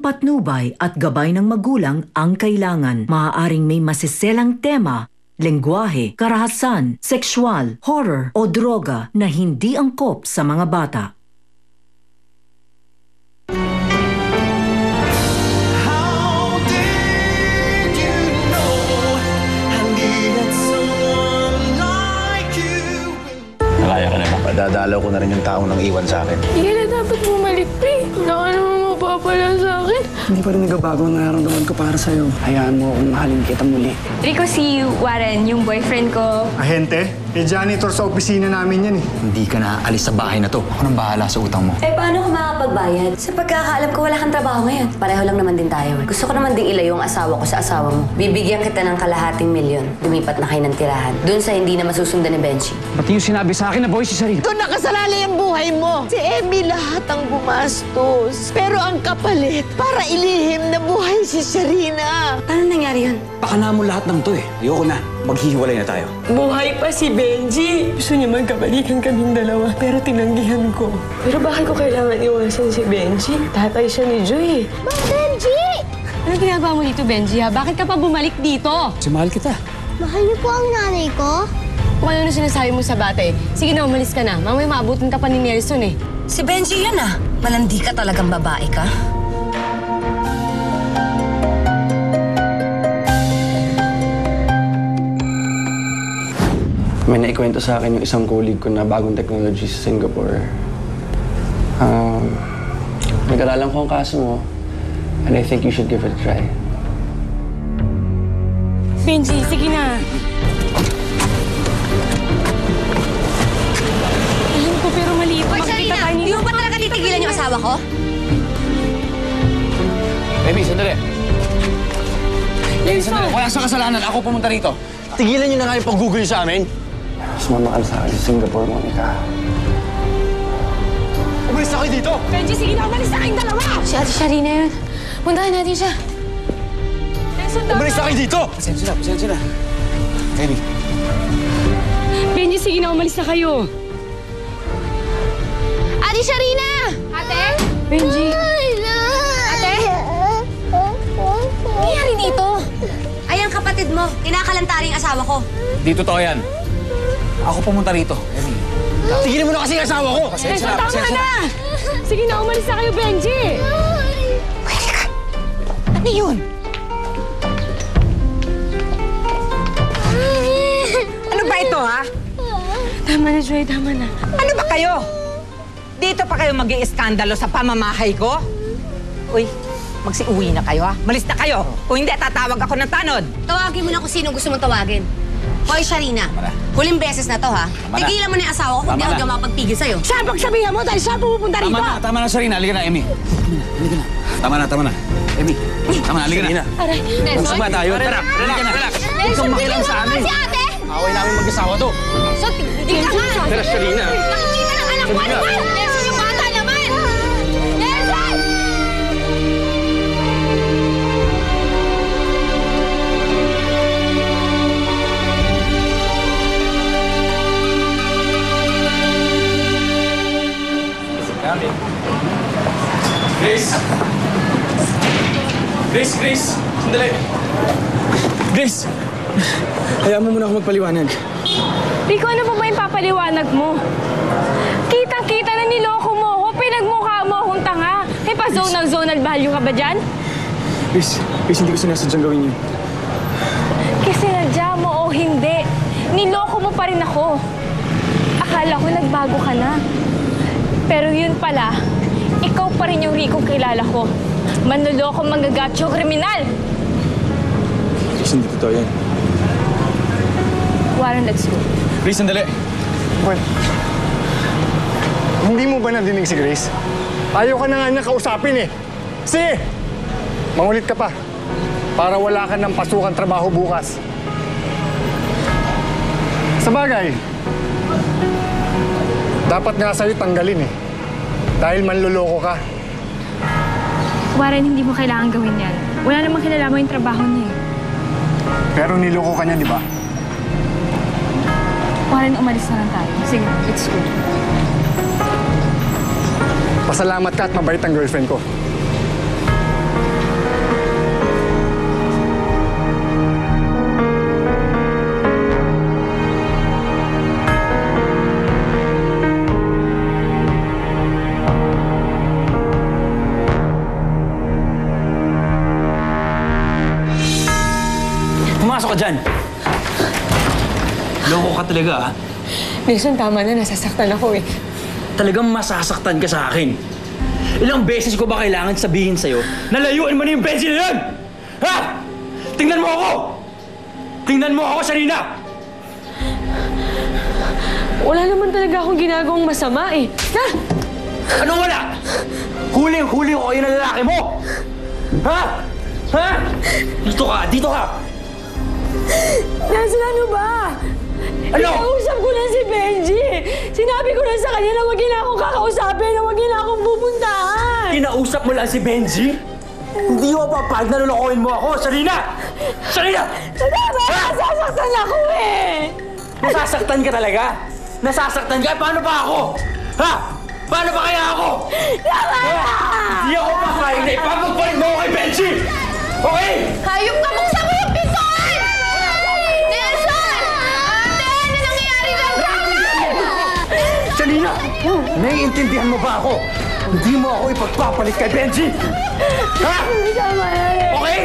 Patnubay at gabay ng magulang ang kailangan. Maaaring may masiselang tema, lengguwahe, karahasan, sexual, horror o droga na hindi angkop sa mga bata. Nakaya ka na ba? Padadalaw ko na rin yung taong nang iwan sa akin. Hindi ka na dapat bumalik, pre. Wala ka naman mapapala sa akin. Hindi pa rin nagbabago ang nararamdaman ko para sa'yo. Hayaan mo akong mahalin kita muli. Rico, si Warren, yung boyfriend ko. Ahente? Janitor sa opisina namin yan eh. Hindi ka na aalis sa bahay na to. Ako nang bahala sa utang mo. Eh, paano ka makakapagbayad? Sa pagkakaalam ko, wala kang trabaho ngayon. Pareho lang naman din tayo. Gusto ko naman din ilayo ang asawa ko sa asawa mo. Bibigyan kita ng kalahating milyon. Lumipat na kayo ng tirahan. Doon sa hindi na masusundan ni Benji. Pati yung sinabi sa akin na boy si Sarina. Doon nakasalalay ang buhay mo. Si Emmy lahat ang gumastos. Pero ang kapalit, para ilihim na buhay si Sarina. Paano nangyari yun? Pakana mo lahat ng to eh. Ayoko na. Maghihiwalay na tayo. Buhay pa si Benji. Gusto niya magkabalikan kaming dalawa, pero tinanggihan ko. Pero bakit ko kailangan iwasan si Benji? Tatay siya ni Joy. Benji! Ano ginagawa mo dito, Benji, ha? Bakit ka pa bumalik dito? Si mahal kita. Mahal niyo po ang nanay ko? Kung ano sinasabi mo sa bate, sige na, umalis ka na. Mamaya maabutin ka pa ni Nelson eh. Si Benji yan ah. Malandi ka talagang babae ka. May naikwento sa akin yung isang colleague ko na bagong technology sa Singapore. Nag-aralan ko ang kaso mo, and I think you should give it a try. Benji, sige na. Alam ko, pero mali ito. Hoy, Sarina! Di mo ba talaga titigilan yung asawa ko? Baby, sandali. Baby, sandali. Wala sa kasalanan. Ako pumunta rito. Tigilan niyo na nga yung pag-google sa amin. Sumama ka sa akin sa Singapore, Monica. Umalis na kayo dito! Benji, sige na, umalis na kayong dalawa! Si Ate Sharina yun. Puntahan natin siya. Umalis na kayo dito! Pasensya na. Baby. Benji, sige na, umalis na kayo. Ate Sharina! Ate? Benji. Ate? Nangyari dito? Ay, ang kapatid mo. Kinakalantari ang asawa ko. Di totoo yan. Ako pumunta rito. Baby. Tigilin mo na kasi yung asawa ko! Pasensya na, Tama pasensya na. na! Sige na, umalis na kayo, Benji! Ano yun? Ano ba ito, ha? Tama na, Joy, tama na. Ano ba kayo? Dito pa kayo mag-iiskandalo sa pamamahay ko? Uy, magsiuwi na kayo, ha? Malis na kayo. Kung hindi, tatawag ako ng tanod. Tawagin mo na kung sino gusto mong tawagin. Hoy, Sharina. Huling beses na to, ha? Tigilan mo na yung asawa ko kung di ako diyan mapagpigil sa'yo. Siya ang pagsabihan mo dahil siya pupunta rito. Tama na, Sarina. Halika na, Emmy. Halika na. Tama na. Emmy, tama na, halika na. Aray, Nelson. Sama tayo. Tara, halika na. Huwag kang makilang sa amin. Si ate! Away namin mag-asawa to. So, tigil ka nga! Tara, Sharina. Nakikita ng anak ko! Ano ba? Nelson, yung bata naman! Nelson! Grace! Sandali! Grace! Hayaan mo muna ako magpaliwanag. Rico, ano pa ba yung papaliwanag mo? Kitang-kita na niloko mo ako, pinagmukha mo akong tanga. May pa-zonal value ka ba dyan? Grace, hindi ko sinasadyang gawin yun. Kasi nadya mo o hindi, niloko mo pa rin ako. Akala ko nagbago ka na. Pero yun pala, ikaw pa rin yung Rico kilala ko. Manloloko, manggagacho, kriminal! Grace, hindi totoo yan. Warren, let's go. Grace, sandali. Well, hindi mo ba nadinig si Grace? Ayaw ka na nga niya kausapin eh. Sige! Mangulit ka pa. Para wala ka ng pasukan trabaho bukas. Sa bagay, dapat nga sa'yo tanggalin eh. Dahil manloloko ka. Warren, hindi mo kailangan gawin yan. Wala namang kinalaman yung trabaho niya eh. Pero niloko ka niya, di ba? Warren, umalis na lang tayo. Sige, let's go. Pasalamat ka at mabait ang girlfriend ko. ka dyan. Loko ka talaga, ha? Nelson, tama na. Nasasaktan ako eh. Talagang masasaktan ka sa akin. Ilang beses ko ba kailangan sabihin sa'yo na layuin mo na yung Benji na yun? Ha? Tingnan mo ako! Tingnan mo ako, Sarina! Wala naman talaga akong ginagawang masama eh. Ha? Anong wala? Huling-huli ko kayo ng lalaki mo! Ha? Ha? Dito ka! Dito ka! Nelson, ano ba? Ano? Kinausap ko na si Benji. Sinabi ko na sa kanya na wag niya na akong kakausapin, na wag niya na akong pupuntahan. Kinausap mo lang si Benji? Hindi ko papayag na lulukohin mo ako, Sarina! Sarina! Tama! Nasasaktan ako eh! Nasasaktan ka talaga? Nasasaktan ka? Paano pa ako? Ha? Paano pa kaya ako? Tama na! Hindi ako papayag na ipapagpalit mo ako kay Benji! Okay? Hayop ka! Buksan mo yung pintuan! Nelson! Ate! Ano nangyayari na? Sarina! Naiintindihan mo ba ako? Hindi mo ako ipagpapalit kay Benji! Ha? Tama na! Okay?